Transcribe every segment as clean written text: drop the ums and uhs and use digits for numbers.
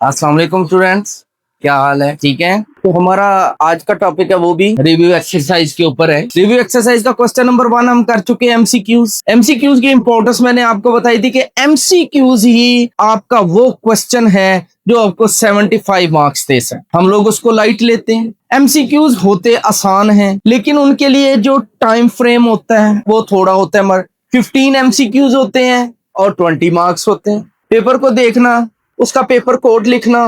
अस्सलाम वालेकुम स्टूडेंट्स, क्या हाल है? ठीक है। तो हमारा आज का टॉपिक है वो भी रिव्यू एक्सरसाइज के ऊपर है। रिव्यू एक्सरसाइज का क्वेश्चन नंबर 1 हम कर चुके हैं। एमसीक्यूज एमसीक्यूज की इंपॉर्टेंस मैंने आपको बताई थी कि एमसीक्यूज ही आपका वो क्वेश्चन है जो आपको 75 मार्क्स दे सकते। हम लोग उसको लाइट लेते हैं। एमसीक्यूज होते आसान हैं, लेकिन उनके लिए जो टाइम फ्रेम होता है वो थोड़ा होता है। 15 एमसीक्यूज होते हैं और 20 मार्क्स होते हैं। पेपर को देखना, उसका पेपर कोड लिखना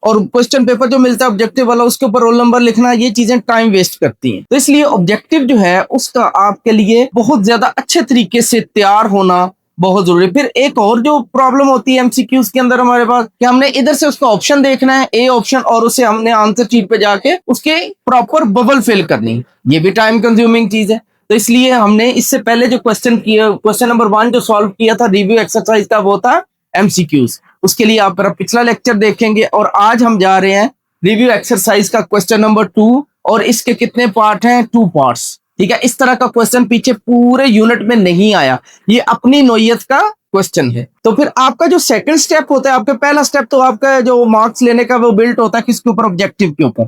और क्वेश्चन पेपर जो मिलता है ऑब्जेक्टिव वाला, उसके ऊपर रोल नंबर लिखना, ये चीजें टाइम वेस्ट करती हैं। तो इसलिए ऑब्जेक्टिव जो है उसका आपके लिए बहुत ज्यादा अच्छे तरीके से तैयार होना बहुत जरूरी है। फिर एक और जो प्रॉब्लम होती है एमसीक्यूज के अंदर हमारे पास, कि हमने इधर से उसका ऑप्शन देखना है, ए ऑप्शन, और उसे हमने आंसर शीट पे जाके उसके प्रॉपर बबल फिल करनी। ये भी टाइम कंज्यूमिंग चीज है। तो इसलिए हमने इससे पहले जो क्वेश्चन नंबर 1 जो सॉल्व किया था रिव्यू एक्सरसाइज का, वो था एमसीक्यूज। उसके लिए आप मेरा पिछला लेक्चर देखेंगे। और आज हम जा रहे हैं रिव्यू एक्सरसाइज का क्वेश्चन नंबर 2, और इसके कितने पार्ट हैं? 2 पार्ट्स। ठीक है। इस तरह का क्वेश्चन पीछे पूरे यूनिट में नहीं आया, ये अपनी नोयत का क्वेश्चन है। तो फिर आपका जो सेकंड स्टेप होता है, आपका पहला स्टेप तो आपका जो मार्क्स लेने का वो बिल्ट होता है किसके ऊपर? ऑब्जेक्टिव के ऊपर।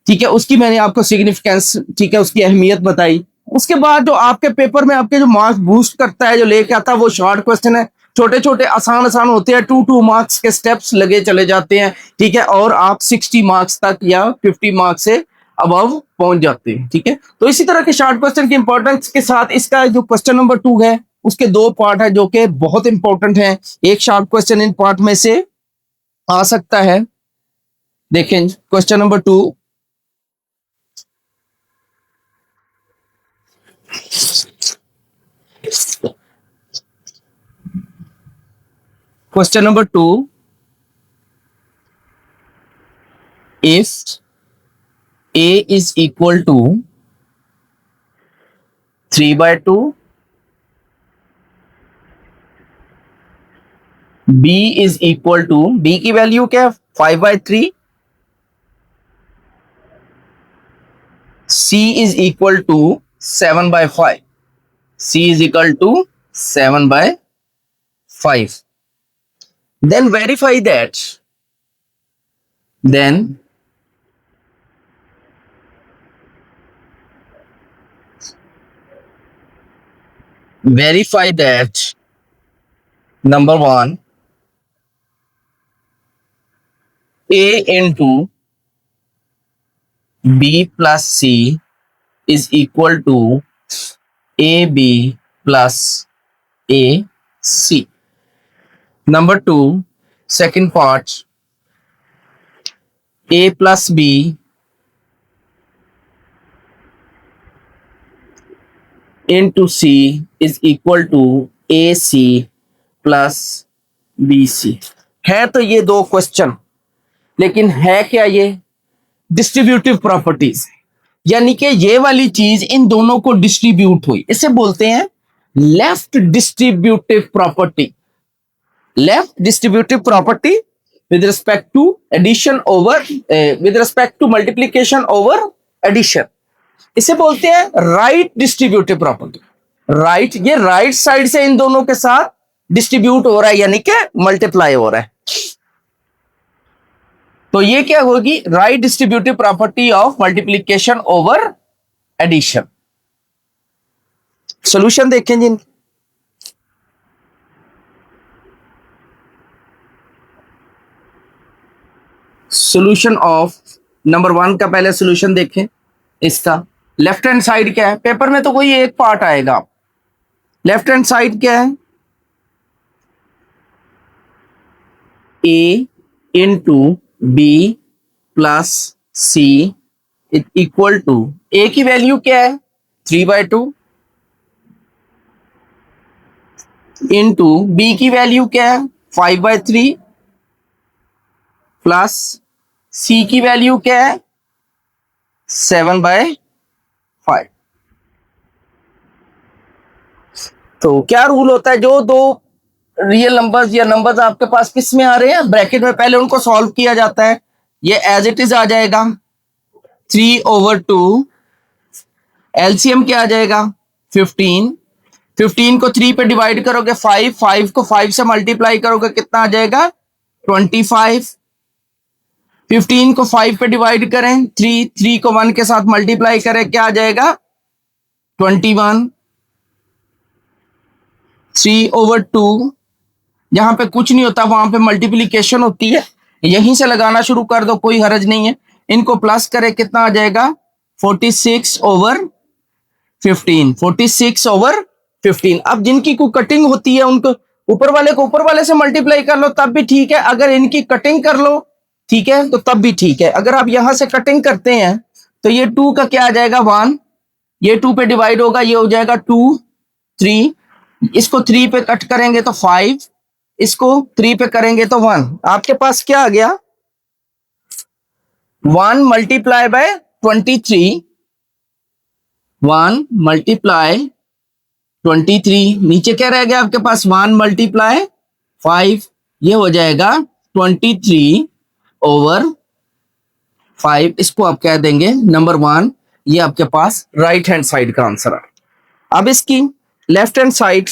ठीक है। उसकी मैंने आपको सिग्निफिकेंस, ठीक है, उसकी अहमियत बताई। उसके बाद जो आपके पेपर में आपके जो मार्क्स बूस्ट करता है, जो लेके आता है, वो शॉर्ट क्वेश्चन है। छोटे छोटे आसान आसान होते हैं, 2 मार्क्स के स्टेप्स लगे चले जाते हैं। ठीक है। और आप 60 मार्क्स तक या 50 मार्क्स से अबव पहुंच जाते हैं। ठीक है। तो इसी तरह के शॉर्ट क्वेश्चन की इंपॉर्टेंस के साथ इसका जो क्वेश्चन नंबर 2 है, उसके 2 पार्ट है जो कि बहुत इंपॉर्टेंट है। एक शॉर्ट क्वेश्चन इन पार्ट में से आ सकता है। देखें question number 2। Question number 2, if A is equal to 3/2, B is equal to, B की वैल्यू क्या है? 5/3, C is equal to 7/5, C is equal to 7/5, then verify that, then verify that number 1, A into B plus C is equal to AB plus AC. Number 2, second part, A plus B into C is equal to AC plus BC। है तो ये 2 question, लेकिन है क्या ये? Distributive properties, यानी कि ये वाली चीज इन दोनों को डिस्ट्रीब्यूट हुई, इसे बोलते हैं left distributive property. Left distributive property with respect to addition over, with respect to multiplication over addition, इसे बोलते हैं राइट डिस्ट्रीब्यूटिव प्रॉपर्टी। राइट, ये राइट साइड से इन दोनों के साथ डिस्ट्रीब्यूट हो रहा है, यानी कि मल्टीप्लाई हो रहा है। तो ये क्या होगी? Right distributive property of multiplication over addition. Solution देखें जी। सॉल्यूशन ऑफ नंबर 1 का पहले सॉल्यूशन देखें। इसका लेफ्ट हैंड साइड क्या है? पेपर में तो कोई एक पार्ट आएगा। लेफ्ट हैंड साइड क्या है? A into b plus c equal to, a की वैल्यू क्या है? 3/2 इंटू बी की वैल्यू क्या है? 5/3 प्लस सी की वैल्यू क्या है? 7/5। तो क्या रूल होता है? जो 2 रियल नंबर्स या नंबर्स आपके पास किस में आ रहे हैं? ब्रैकेट में, पहले उनको सॉल्व किया जाता है। ये एज इट इज आ जाएगा 3/2। एलसीएम क्या आ जाएगा? 15। 15 को 3 पे डिवाइड करोगे 5 को 5 से मल्टीप्लाई करोगे, कितना आ जाएगा? 25। 15 को 5 पे डिवाइड करें, 3 को 1 के साथ मल्टीप्लाई करें, क्या आ जाएगा 21। 3/2, जहां पे कुछ नहीं होता वहां पे मल्टीप्लीकेशन होती है, यहीं से लगाना शुरू कर दो, कोई हर्ज नहीं है। इनको प्लस करें, कितना आ जाएगा 46/15। 46/15। अब जिनकी को कटिंग होती है उनको ऊपर वाले को ऊपर वाले से मल्टीप्लाई कर लो तब भी ठीक है, अगर इनकी कटिंग कर लो ठीक है तो तब भी ठीक है। अगर आप यहां से कटिंग करते हैं तो ये 2 का क्या आ जाएगा 1, ये 2 पे डिवाइड होगा, ये हो जाएगा 2 3, इसको 3 पे कट करेंगे तो 5, इसको 3 पे करेंगे तो 1। आपके पास क्या आ गया 1 मल्टीप्लाई बाय 23, 1 मल्टीप्लाई 23, नीचे क्या रह गया आपके पास 1 मल्टीप्लाई 5, ये हो जाएगा 23/5। इसको आप कह देंगे नंबर 1। ये आपके पास राइट हैंड साइड का आंसर है। अब इसकी लेफ्ट हैंड साइड,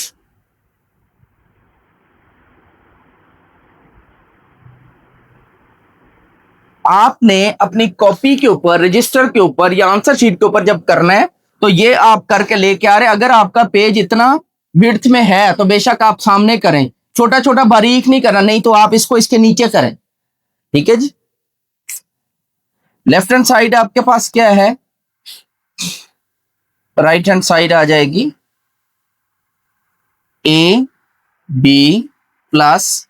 आपने अपनी कॉपी के ऊपर, रजिस्टर के ऊपर या आंसर शीट के ऊपर जब करना है तो ये आप करके लेके आ रहे। अगर आपका पेज इतना विड्थ में है तो बेशक आप सामने करें, छोटा छोटा बारीक नहीं करना, नहीं तो आप इसको इसके नीचे करें, ठीक है जी। लेफ्ट हैंड साइड आपके पास क्या है, राइट हैंड साइड आ जाएगी AB प्लस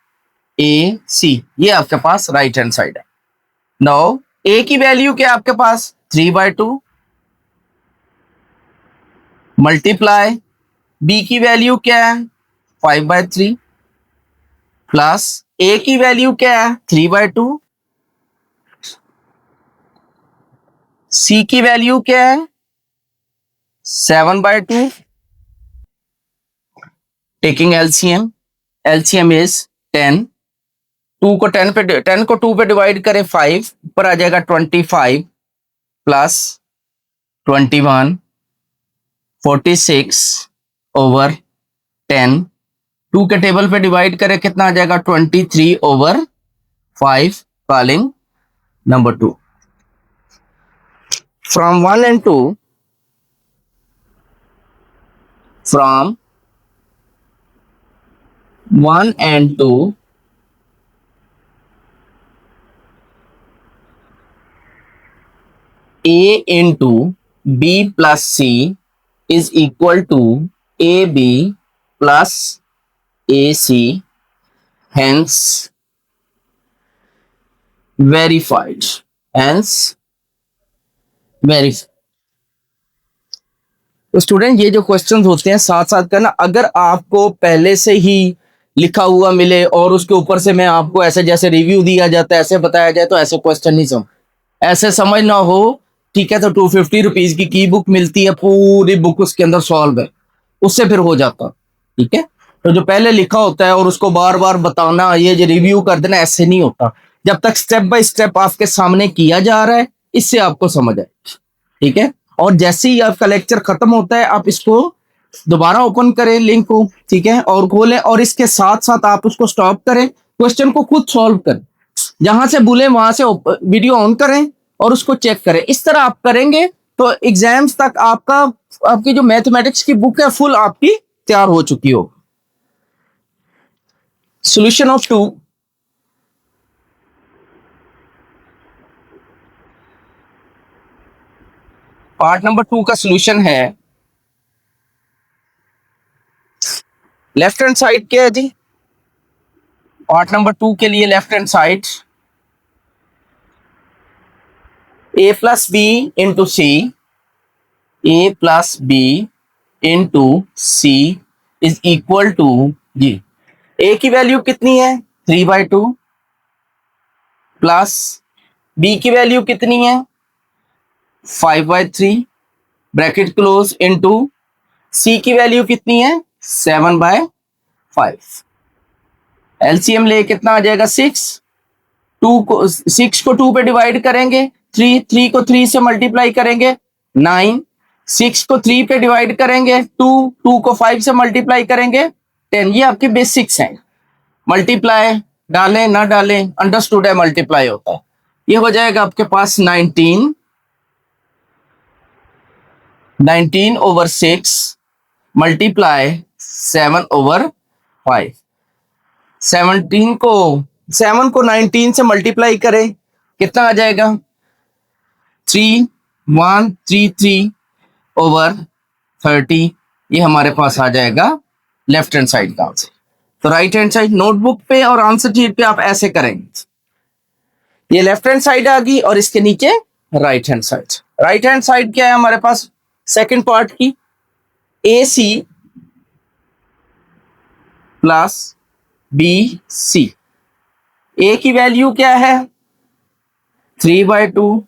AC, ये आपके पास राइट हैंड साइड है। नाउ A की वैल्यू क्या है आपके पास 3/2 मल्टीप्लाई B की वैल्यू क्या है 5/3 प्लस A की वैल्यू क्या है 3/2, C की वैल्यू क्या है 7/2। टेकिंग LCM, LCM इज 10, 2 को 10 को 2 पे डिवाइड करें 5, ऊपर आ जाएगा 25 प्लस 21, 46/10। 2 के टेबल पे डिवाइड करें कितना आ जाएगा 23/5। Calling number 2 from 1 and 2, from 1 and 2 A into B plus C is equal to AB plus AC, hence verified, hence verified। तो स्टूडेंट ये जो क्वेश्चंस होते हैं साथ साथ करना, अगर आपको पहले से ही लिखा हुआ मिले और उसके ऊपर से मैं आपको ऐसे जैसे रिव्यू दिया जाता है ऐसे बताया जाए तो ऐसे क्वेश्चन नहीं समझ, ऐसे समझ ना हो, ठीक है। तो 250 रुपीज की बुक मिलती है, पूरी बुक उसके अंदर सॉल्व है, उससे फिर हो जाता, ठीक है। तो जो पहले लिखा होता है और उसको बार बार बताना, ये जो रिव्यू कर देना, ऐसे नहीं होता। जब तक स्टेप बाय स्टेप आपके सामने किया जा रहा है इससे आपको समझ आए, ठीक है। और जैसे ही आपका लेक्चर खत्म होता है आप इसको दोबारा ओपन करें लिंक को, ठीक है, और खोलें और इसके साथ साथ आप उसको स्टॉप करें, क्वेश्चन को खुद सॉल्व करें, जहां से भूले वहां से वीडियो ऑन करें और उसको चेक करें। इस तरह आप करेंगे तो एग्जाम्स तक आपकी जो मैथमेटिक्स की बुक है फुल आपकी तैयार हो चुकी हो। सॉल्यूशन ऑफ 2, पार्ट नंबर 2 का सॉल्यूशन है, लेफ्ट हैंड साइड क्या है जी, पार्ट नंबर 2 के लिए left hand side A plus B into C, A plus B into C is equal to जी, A की वैल्यू कितनी है 3/2 प्लस B की वैल्यू कितनी है 5/3 ब्रैकेट क्लोज इनटू C की वैल्यू कितनी है 7/5। एलसीएम ले कितना आ जाएगा 6, 6 को 2 पे डिवाइड करेंगे, 3 को 3 से मल्टीप्लाई करेंगे 9, 6 को 3 पे डिवाइड करेंगे 2 को 5 से मल्टीप्लाई करेंगे 10। ये आपके बेसिक्स हैं, मल्टीप्लाई डालें ना डालें अंडरस्टूड है, मल्टीप्लाई होता है। ये हो जाएगा आपके पास 19/6 मल्टीप्लाई 7/5। 7 से मल्टीप्लाई करें, कितना आ जाएगा? 3133/30। ये हमारे पास आ जाएगा लेफ्ट हैंड साइड का आंसर। तो राइट हैंड साइड नोटबुक पे और आंसर शीट पे आप ऐसे करेंगे, ये लेफ्ट हैंड साइड आ गई और इसके नीचे right hand side. Right hand side क्या है हमारे पास सेकंड पार्ट की? AC plus BC। A की वैल्यू क्या है? 3/2।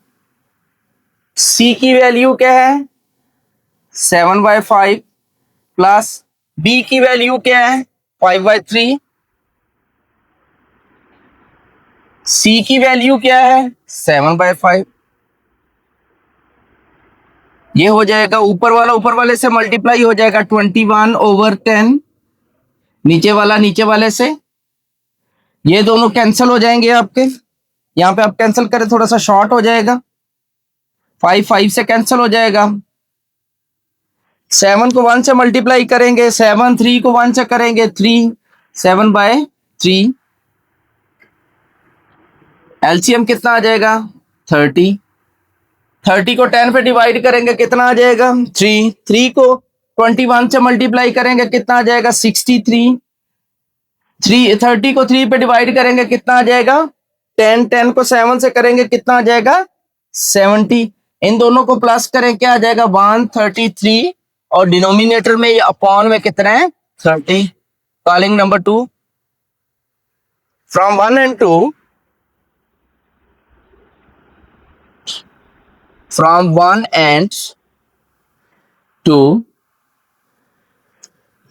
C की वैल्यू क्या है? 7/5 प्लस B की वैल्यू क्या है? 5/3। C की वैल्यू क्या है? 7/5। ये हो जाएगा ऊपर वाला ऊपर वाले से मल्टीप्लाई हो जाएगा 21/10, नीचे वाला नीचे वाले से, ये दोनों कैंसिल हो जाएंगे आपके। यहां पे आप कैंसिल करें थोड़ा सा शॉर्ट हो जाएगा, 5 से कैंसिल हो जाएगा। 7 को 1 से मल्टीप्लाई करेंगे, 7, 3 को 1 से करेंगे 3, 7/3। एलसीएम कितना आ जाएगा? 30। 30 को 10 पे डिवाइड करेंगे, कितना आ जाएगा? 3। 3 को 21 से मल्टीप्लाई करेंगे, कितना आ जाएगा? 63। 30 को 3 पे डिवाइड करेंगे, कितना आ जाएगा? 10 को 7 से करेंगे, कितना आ जाएगा? 70। इन दोनों को प्लस करें, क्या आ जाएगा? 133 और डिनोमिनेटर में ये अपॉन में कितना है? 30। Calling number 2 from 1 and 2, from 1 and 2,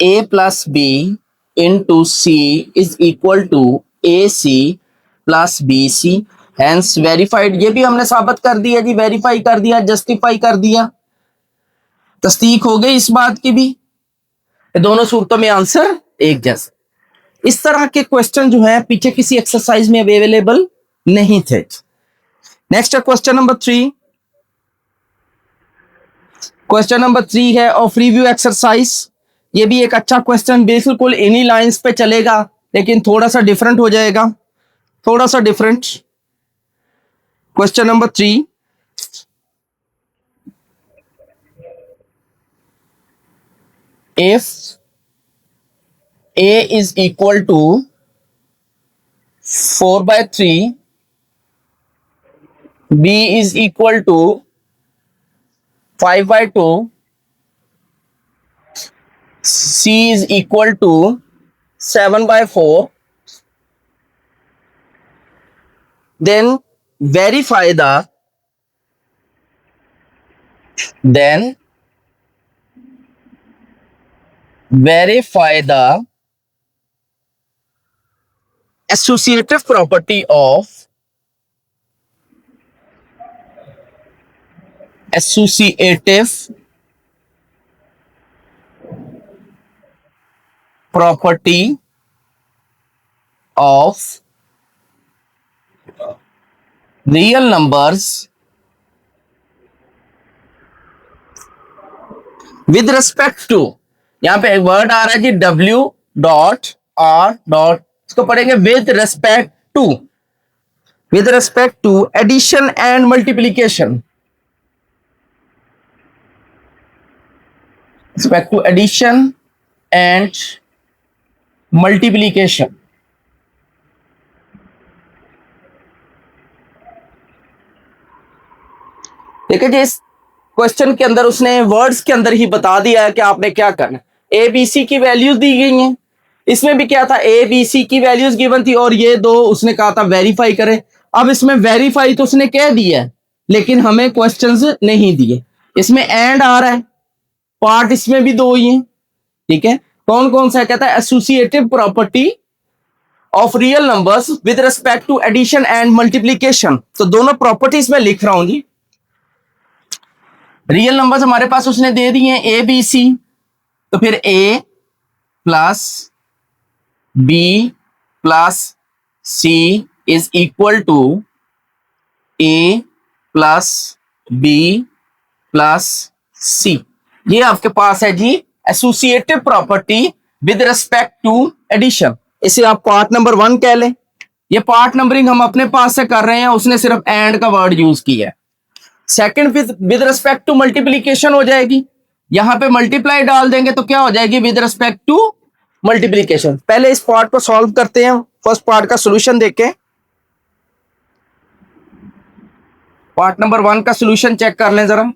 A plus B into C is equal to AC plus BC, hence verified। ये भी हमने साबित कर दिया जी, वेरीफाई कर दिया, जस्टिफाई कर दिया, तस्दीक हो गई इस बात की भी। दोनों सूरतों में आंसर एक जैसा। इस तरह के क्वेश्चन जो है पीछे किसी एक्सरसाइज में अवेलेबल नहीं थे। Next question number 3। Question number 3 है ऑफ रिव्यू एक्सरसाइज। ये भी एक अच्छा क्वेश्चन, बिल्कुल इन्हीं लाइंस पे चलेगा लेकिन थोड़ा सा डिफरेंट हो जाएगा, थोड़ा सा different. Question number 3, if A is equal to 4/3, B is equal to 5/2, C is equal to 7/4, then verify the associative property of real numbers with respect to, यहां पे एक वर्ड आ रहा है जी W.R. इसको पढ़ेंगे with respect to addition and multiplication, respect to addition and multiplication। देखिए जी, इस question के अंदर उसने वर्ड्स के अंदर ही बता दिया है कि आपने क्या करना। ए बी सी की वैल्यूज दी गई हैं, इसमें भी क्या था? ए बी सी की वैल्यूज गिवन थी और ये दो उसने कहा था वेरीफाई करें। अब इसमें वेरीफाई तो उसने कह दिया है लेकिन हमें क्वेश्चंस नहीं दिए। इसमें एंड आ रहा है, पार्ट इसमें भी दो ही हैं, ठीक है। कौन कौन सा? कहता है associative property of real numbers with respect to addition and multiplication. तो दोनों प्रॉपर्टीज में लिख रहा हूं जी। रियल नंबर्स हमारे पास उसने दे दिए हैं ए बी सी, तो फिर a plus b plus c is equal to a plus b plus c. ये आपके पास है जी associative property with respect to addition. इसे आप पार्ट नंबर 1 कह लें। ये पार्ट नंबरिंग हम अपने पास से कर रहे हैं, उसने सिर्फ एंड का वर्ड यूज किया है। Second with respect to multiplication हो जाएगी, यहां पे मल्टीप्लाई डाल देंगे तो क्या हो जाएगी, विद रिस्पेक्ट टू मल्टीप्लीकेशन। पहले इस पार्ट को सॉल्व करते हैं, फर्स्ट पार्ट का सॉल्यूशन देखें। पार्ट नंबर 1 का सॉल्यूशन चेक कर लें जरा।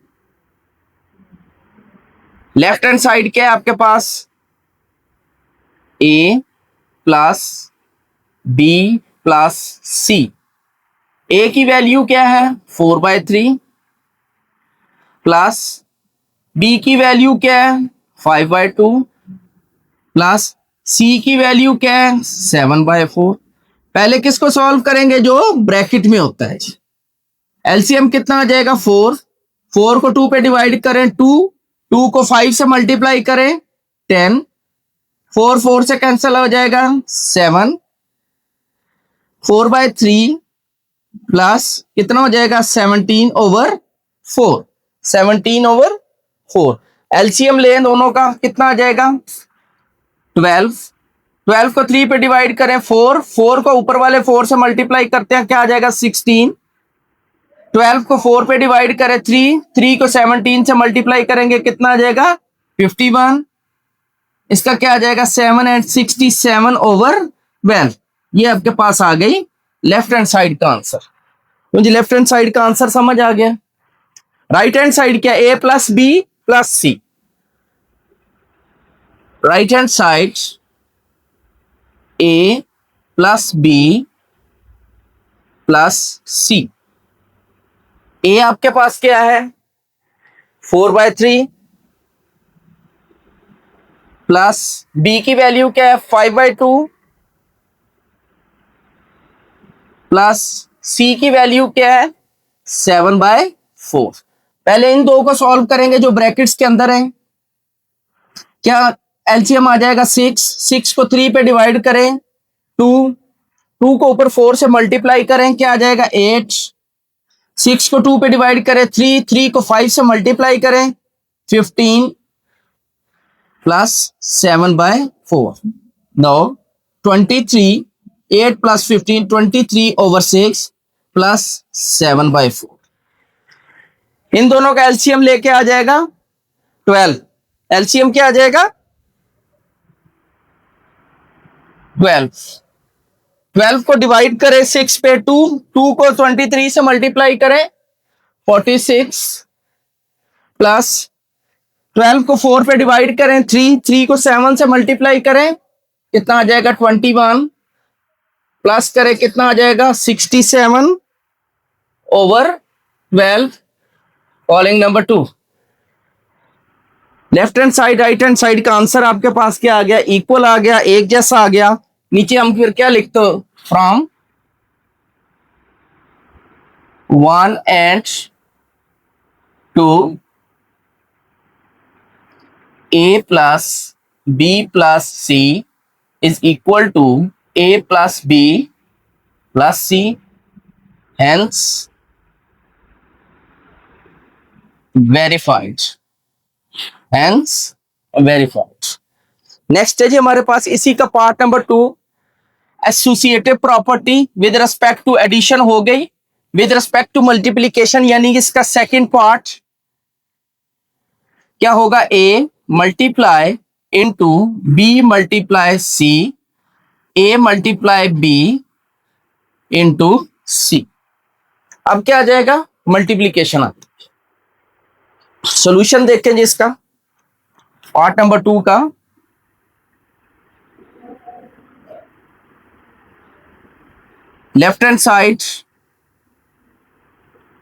लेफ्ट हैंड साइड क्या है आपके पास, ए प्लस बी प्लस सी। ए की वैल्यू क्या है 4/3 प्लस बी की वैल्यू क्या है 5/2 प्लस सी की वैल्यू क्या है 7/4। पहले किसको सॉल्व करेंगे, जो ब्रैकेट में होता है। एलसीएम कितना आ जाएगा 4, 4 को 2 पे डिवाइड करें 2, 2 को 5 से मल्टीप्लाई करें 10, 4 4 से कैंसिल हो जाएगा 7, 4/3 प्लस कितना हो जाएगा 17/4, 17/4। एलसीएम लें दोनों का, कितना आ जाएगा 12, 12 को 3 पे डिवाइड करें 4, 4 को ऊपर वाले 4 से मल्टीप्लाई करते हैं, क्या आ जाएगा 16, 12 को 4 पे डिवाइड करें 3, 3 को 17 से मल्टीप्लाई करेंगे, कितना आ जाएगा 51। इसका क्या आ जाएगा 7 एंड 67/12। ये आपके पास आ गई लेफ्ट हैंड साइड का आंसर। मुझे लेफ्ट हैंड साइड का आंसर समझ आ गया। राइट हैंड साइड क्या, ए प्लस बी प्लस सी। राइट हैंड साइड ए प्लस बी प्लस सी। ए आपके पास क्या है 4/3 प्लस बी की वैल्यू क्या है 5/2 प्लस सी की वैल्यू क्या है 7/4। पहले इन दो को सॉल्व करेंगे जो ब्रैकेट्स के अंदर है। क्या एलसीएम आ जाएगा 6, 6 को 3 पे डिवाइड करें 2, 2 को ऊपर 4 से मल्टीप्लाई करें, क्या आ जाएगा 8, 6 को 2 पे डिवाइड करें 3, 3 को 5 से मल्टीप्लाई करें 15 प्लस 7/4। No 23, 8 plus 15 23/6 plus 7/4। इन दोनों का एलसीएम लेके आ जाएगा 12। एलसीएम क्या आ जाएगा 12। 12 को डिवाइड करें 6 पे 2, 2 को 23 से मल्टीप्लाई करें 46 प्लस 12 को 4 पे डिवाइड करें 3, 3 को 7 से मल्टीप्लाई करें, कितना आ जाएगा 21 प्लस करें कितना आ जाएगा 67/12। Calling number 2। Left hand side right hand side का आंसर आपके पास क्या आ गया, इक्वल आ गया, एक जैसा आ गया। नीचे हम फिर क्या लिखते हो, from 1 and 2 A plus B plus C is equal to A plus B plus C, hence verified, hence verified। Next है जी हमारे पास इसी का part number 2, associative property with respect to addition हो गई, विद रिस्पेक्ट टू मल्टीप्लीकेशन यानी इसका सेकंड पार्ट क्या होगा, A multiply into B multiply C, A multiply B into सी। अब क्या आ जाएगा मल्टीप्लीकेशन आता है। सॉल्यूशन देखते हैं जी इसका पार्ट नंबर 2 का। लेफ्ट हैंड साइड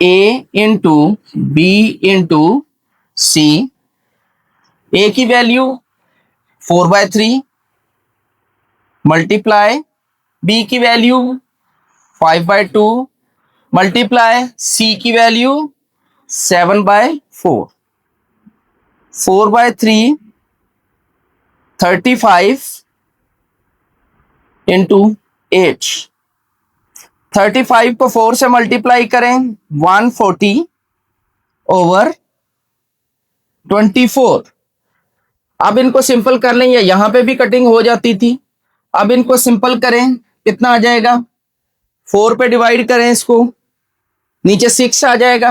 ए इंटू बी इंटू सी। ए की वैल्यू 4/3 मल्टीप्लाई बी की वैल्यू 5/2 मल्टीप्लाई सी की वैल्यू 7/4। 4/3 35 इंटू 8, 35 को 4 से मल्टीप्लाई करें 140/24। अब इनको सिंपल कर लेंगे, यहां पे भी कटिंग हो जाती थी। अब इनको सिंपल करें, कितना आ जाएगा, 4 पे डिवाइड करें इसको, नीचे 6 आ जाएगा।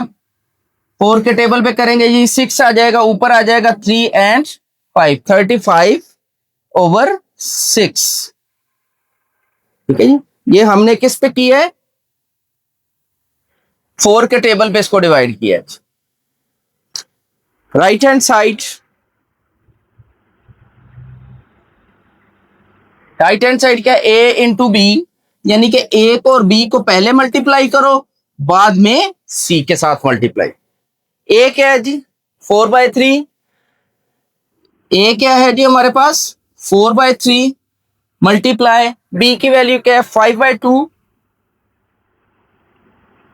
4 के टेबल पे करेंगे ये 6 आ जाएगा, ऊपर आ जाएगा 3 एंड 5, 35/6। ठीक है जी, ये हमने किस पे किया है, 4 के टेबल पे इसको डिवाइड किया है। Right hand side, right hand side क्या, ए इंटू बी, यानी कि ए को और बी को पहले मल्टीप्लाई करो, बाद में सी के साथ मल्टीप्लाई। ए क्या है जी, 4/3। ए क्या है जी हमारे पास, 4/3 मल्टीप्लाई, बी की वैल्यू क्या है, 5/2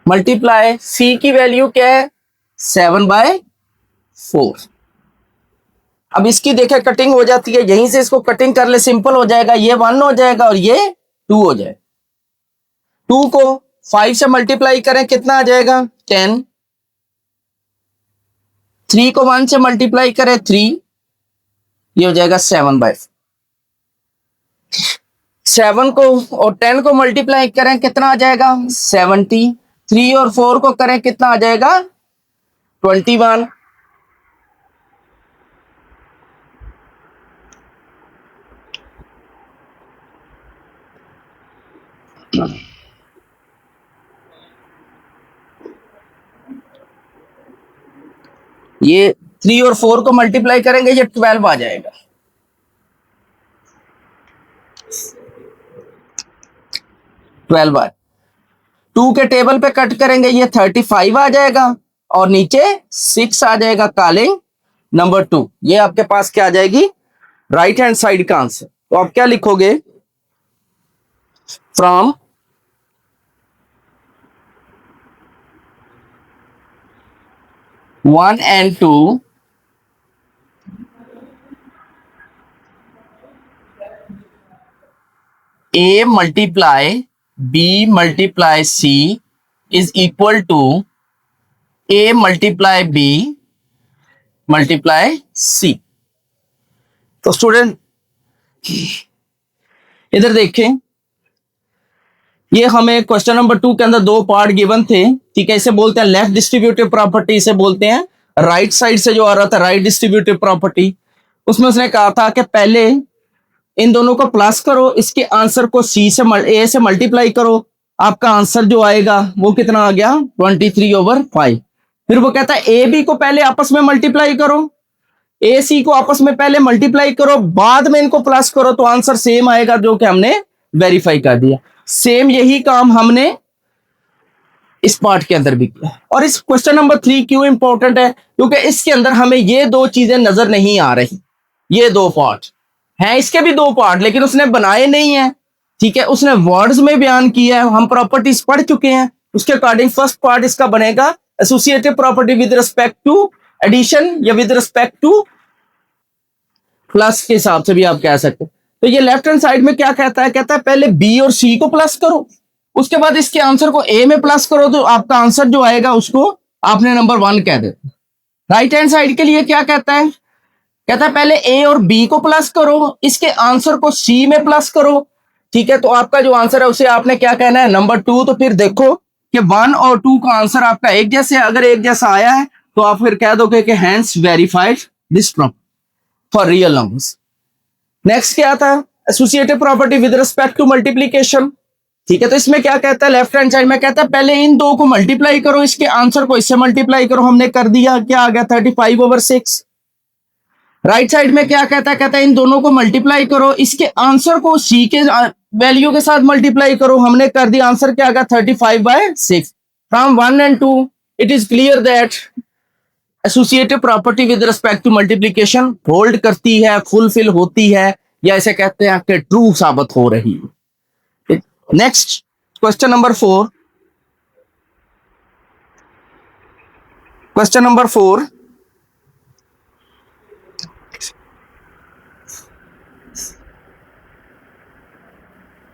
मल्टीप्लाई, सी की वैल्यू क्या है, 7/4। अब इसकी देखे कटिंग हो जाती है, यहीं से इसको कटिंग कर ले, सिंपल हो जाएगा, ये 1 हो जाएगा और ये 2 हो जाएगा। 2 को 5 से मल्टीप्लाई करें, कितना आ जाएगा, 10। 3 को 1 से मल्टीप्लाई करें 3, ये हो जाएगा 7/4। 7 को और 10 को मल्टीप्लाई करें, कितना आ जाएगा, 70। 3 और 4 को करें, कितना आ जाएगा, 21। ये 3 और 4 को मल्टीप्लाई करेंगे, ये 12 आ जाएगा। बार 2 के टेबल पे कट करेंगे, ये 35 आ जाएगा और नीचे 6 आ जाएगा, कॉलिंग नंबर 2। ये आपके पास क्या आ जाएगी, राइट हैंड साइड का आंसर। तो आप क्या लिखोगे, from 1 and 2 A multiply B multiply C is equal to A multiply B multiply C। तो स्टूडेंट इधर देखें, ये हमें क्वेश्चन नंबर 2 के अंदर 2 पार्ट गिवन थे। ठीक है, इसे बोलते हैं लेफ्ट डिस्ट्रीब्यूटिव प्रॉपर्टी, इसे बोलते हैं राइट साइड से जो आ रहा था राइट डिस्ट्रीब्यूटिव प्रॉपर्टी। उसमें उसने कहा था कि पहले इन दोनों को प्लस करो, इसके आंसर को सी से ए से मल्टीप्लाई करो, आपका आंसर जो आएगा वो कितना आ गया, 23/5। फिर वो कहता है ए बी को पहले आपस में मल्टीप्लाई करो, ए सी को आपस में पहले मल्टीप्लाई करो, बाद में इनको प्लस करो, तो आंसर सेम आएगा, जो कि हमने वेरीफाई कर दिया। सेम यही काम हमने इस पार्ट के अंदर भी किया। और इस क्वेश्चन नंबर 3 क्यों इंपॉर्टेंट है, क्योंकि इसके अंदर हमें ये 2 चीजें नजर नहीं आ रही। ये 2 पार्ट हैं, इसके भी 2 पार्ट, लेकिन उसने बनाए नहीं है। ठीक है, उसने वर्ड्स में बयान किया है, हम प्रॉपर्टीज पढ़ चुके हैं। उसके अकॉर्डिंग फर्स्ट पार्ट इसका बनेगा associative property with respect to addition या विद रिस्पेक्ट टू प्लस के हिसाब से भी आप कह सकते हैं। तो ये लेफ्ट हैंड साइड में क्या कहता है, कहता है पहले बी और सी को प्लस करो, उसके बाद इसके आंसर को ए में प्लस करो, तो आपका आंसर जो आएगा उसको आपने नंबर 1 कह देते। राइट हैंड साइड के लिए क्या कहता है, कहता है पहले ए और बी को प्लस करो, इसके आंसर को सी में प्लस करो। ठीक है, तो आपका जो आंसर है उसे आपने क्या कहना है, नंबर 2। तो फिर देखो कि 1 और 2 का आंसर आपका एक जैसे, अगर एक जैसा आया है तो आप फिर कह दोगे कि hence verified this for real numbers. Next क्या था, associative property with respect to multiplication. ठीक है, तो इसमें क्या कहता है, लेफ्ट हैंड साइड में कहता है पहले इन 2 को मल्टीप्लाई करो, इसके आंसर को इससे मल्टीप्लाई करो, हमने कर दिया, क्या आ गया, 35/6। राइट साइड में क्या कहता है, कहता है इन दोनों को मल्टीप्लाई करो, इसके आंसर को सी के वैल्यू के साथ मल्टीप्लाई करो, हमने कर दिया, आंसर क्या आ गया, 35/6। From 1 and 2 it is clear that associative property with respect to multiplication hold करती है, फुलफिल होती है, या ऐसे कहते हैं कि ट्रू साबित हो रही है। Next question number 4, question number 4,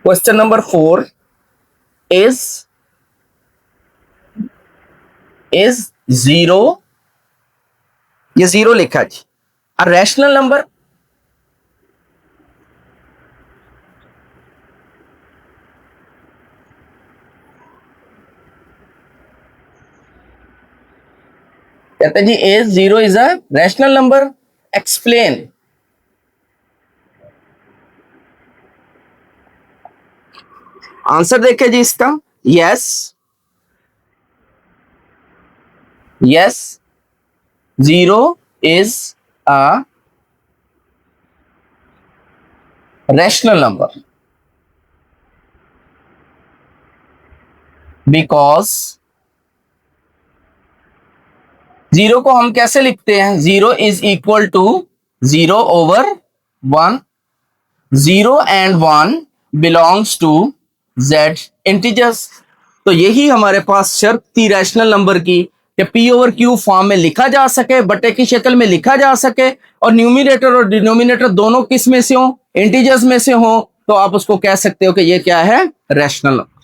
question number 4 is is zero, ये जीरो लिखा जी। अ रैशनल नंबर, कहते हैं जी is zero is a rational number, explain. Answer देखे जी इसका, yes yes zero is a rational number because zero को हम कैसे लिखते हैं, zero is equal to zero over one, zero and one belongs to Z integers. तो यही हमारे पास शर्त थी रैशनल नंबर की कि पी ओवर क्यू फॉर्म में लिखा जा सके, बटे की शक्ल में लिखा जा सके, और न्यूमिनेटर और डिनोमिनेटर दोनों किस में से हो, इंटीजर्स में से हो, तो आप उसको कह सकते हो कि ये क्या है, rational number.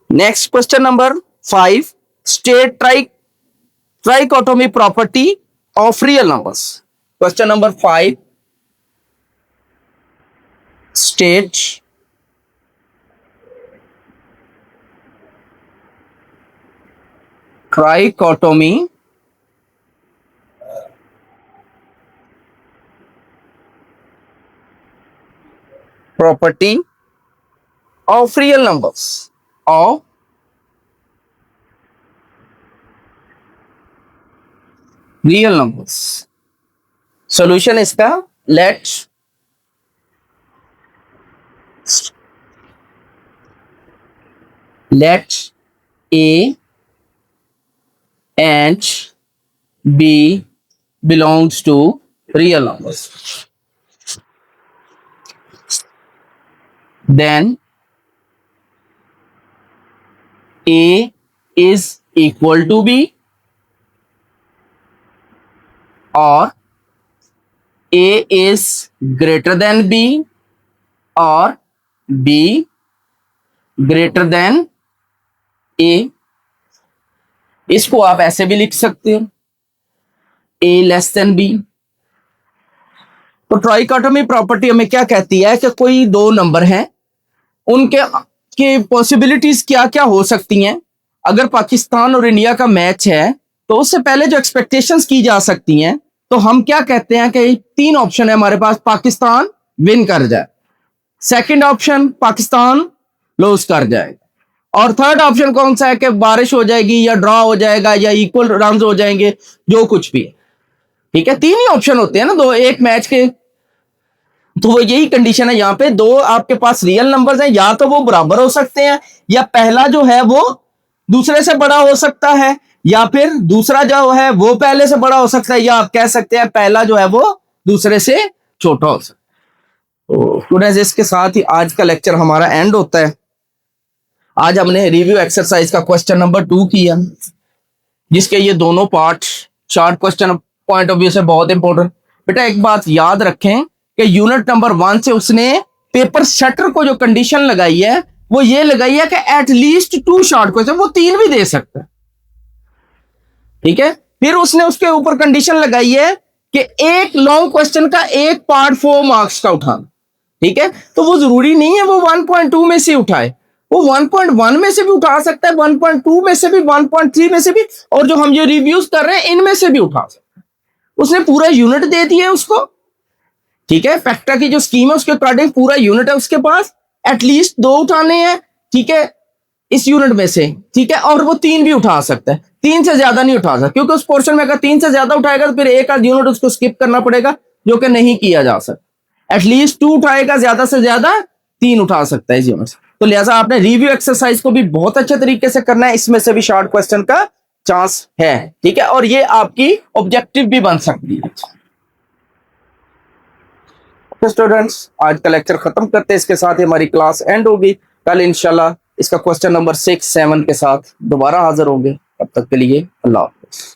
Next question number 5, state trichotomy property of real numbers. Question number 5, state trichotomy property of real numbers of real numbers. Solution इसका, let A and B belongs to real numbers, then A is equal to B or A is greater than B और B greater than A। इसको आप ऐसे भी लिख सकते हो, A less than B। तो ट्राइकोटोमी प्रॉपर्टी हमें क्या कहती है कि कोई दो नंबर हैं, उनके पॉसिबिलिटीज क्या क्या हो सकती हैं। अगर पाकिस्तान और इंडिया का मैच है तो उससे पहले जो एक्सपेक्टेशंस की जा सकती हैं, तो हम क्या कहते हैं कि तीन ऑप्शन है हमारे पास, पाकिस्तान विन कर जाए, सेकंड ऑप्शन पाकिस्तान लूज कर जाएगा, और थर्ड ऑप्शन कौन सा है कि बारिश हो जाएगी या ड्रॉ हो जाएगा या इक्वल रन हो जाएंगे, जो कुछ भी है। ठीक है, तीन ही ऑप्शन होते हैं ना दो एक मैच के, तो वो यही कंडीशन है यहाँ पे। दो आपके पास रियल नंबर्स हैं, या तो वो बराबर हो सकते हैं, या पहला जो है वो दूसरे से बड़ा हो सकता है, या फिर दूसरा जो है वो पहले से बड़ा हो सकता है, या आप कह सकते हैं पहला जो है वो दूसरे से छोटा हो सकता है। तो स्टूडेंट्स, इसके साथ ही आज का लेक्चर हमारा एंड होता है। आज हमने रिव्यू एक्सरसाइज का क्वेश्चन नंबर 2 किया, जिसके ये दोनों part short question point of view से बहुत इंपॉर्टेंट। बेटा एक बात याद रखें कि यूनिट नंबर 1 से उसने पेपर सेटर को जो कंडीशन लगाई है वो ये लगाई है कि एटलीस्ट 2 शॉर्ट क्वेश्चन, वो 3 भी दे सकता है। ठीक है, फिर उसने उसके ऊपर कंडीशन लगाई है कि एक लॉन्ग क्वेश्चन का एक पार्ट 4 मार्क्स का उठाना। ठीक है, तो वो जरूरी नहीं है वो 1.2 में से उठाए, वो 1.1 में से भी उठा सकता है, 1.2 में से भी, 1.3 में से भी, और जो हम ये रिव्यूज कर रहे हैं इनमें से भी उठा सकता है। उसने पूरा यूनिट दे दिया है उसको। ठीक है, फैक्टर की जो स्कीम है उसके अकॉर्डिंग पूरा यूनिट है उसके पास, एटलीस्ट 2 उठाने हैं। ठीक है, इस यूनिट में से। ठीक है, और वो 3 भी उठा सकता है, 3 से ज्यादा नहीं उठा सकता, क्योंकि उस पोर्शन में अगर 3 से ज्यादा उठाएगा तो फिर एक आध यूनिट उसको स्किप करना पड़ेगा, जो कि नहीं किया जा सकता। एटलीस्ट 2 उठाएगा, ज्यादा से ज्यादा 3 उठा सकता है इस यूनिट से। तो लिहाजा आपने रिव्यू एक्सरसाइज को भी बहुत अच्छे तरीके से करना है, इसमें से भी शॉर्ट क्वेश्चन का चांस है। ठीक है, और ये आपकी ऑब्जेक्टिव भी बन सकती है। स्टूडेंट्स, आज का लेक्चर खत्म करते हैं, इसके साथ ही हमारी क्लास एंड होगी। कल इंशाल्लाह इसका क्वेश्चन नंबर 6, 7 के साथ दोबारा हाजिर होंगे। तब तक के लिए अल्लाह हाफ़िज़।